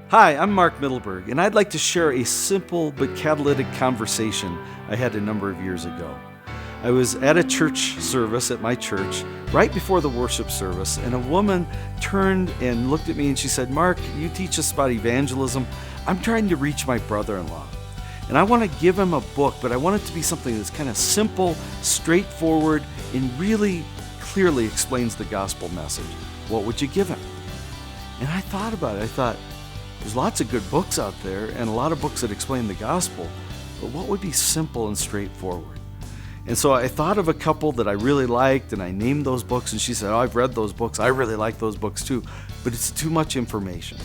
Hi, I'm Mark Mittelberg, and I'd like to share a simple but catalytic conversation I had a number of years ago. I was at a church service at my church right before the worship service, and a woman turned and looked at me and she said, "Mark, you teach us about evangelism. I'm trying to reach my brother-in-law, and I want to give him a book, but I want it to be something that's kind of simple, straightforward, and really clearly explains the gospel message. What would you give him?" And I thought about it. I thought, there's lots of good books out there and a lot of books that explain the gospel, but what would be simple and straightforward? And so I thought of a couple that I really liked, and I named those books, and she said, "Oh, I've read those books. I really like those books too, but it's too much information."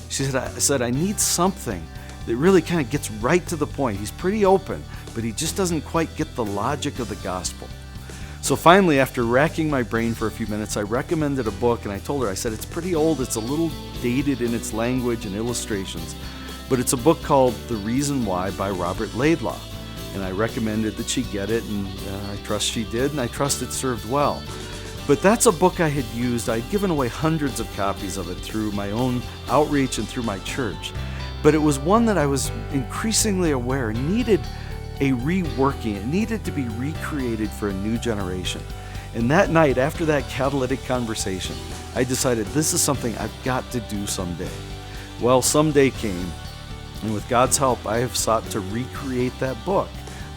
She said, I need something that really kind of gets right to the point. He's pretty open, but he just doesn't quite get the logic of the gospel. So finally, after racking my brain for a few minutes, I recommended a book, and I told her, I said, it's pretty old, it's a little dated in its language and illustrations, but it's a book called The Reason Why by Robert Laidlaw. And I recommended that she get it, and I trust she did, and I trust it served well. But that's a book I had used. I'd given away hundreds of copies of it through my own outreach and through my church. But it was one that I was increasingly aware needed a reworking. It needed to be recreated for a new generation. And that night, after that catalytic conversation, I decided this is something I've got to do someday. Well, someday came, and with God's help, I have sought to recreate that book,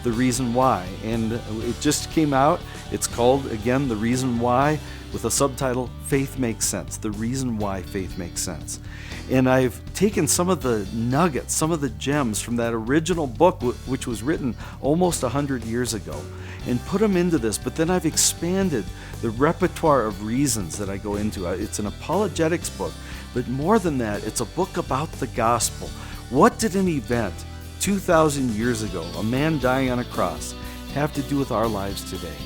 The Reason Why. And it just came out. It's called, again, The Reason Why, with a subtitle, Faith Makes Sense. The Reason Why Faith Makes Sense. And I've taken some of the nuggets, some of the gems from that original book, which was written almost 100 years ago, and put them into this. But then I've expanded the repertoire of reasons that I go into. It's an apologetics book, but more than that, it's a book about the gospel. What did an event 2,000 years ago, a man dying on a cross, have to do with our lives today?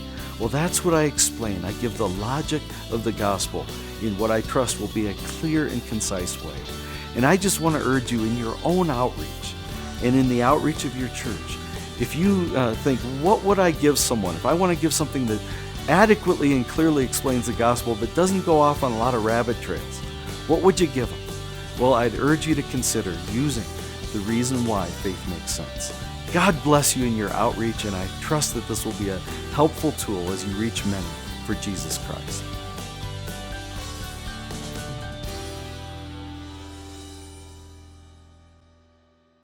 Well, that's what I explain. I give the logic of the gospel in what I trust will be a clear and concise way. And I just want to urge you in your own outreach and in the outreach of your church, if you think, what would I give someone? If I want to give something that adequately and clearly explains the gospel but doesn't go off on a lot of rabbit trails, what would you give them? Well, I'd urge you to consider using The Reason Why Faith Makes Sense. God bless you in your outreach, and I trust that this will be a helpful tool as you reach many for Jesus Christ.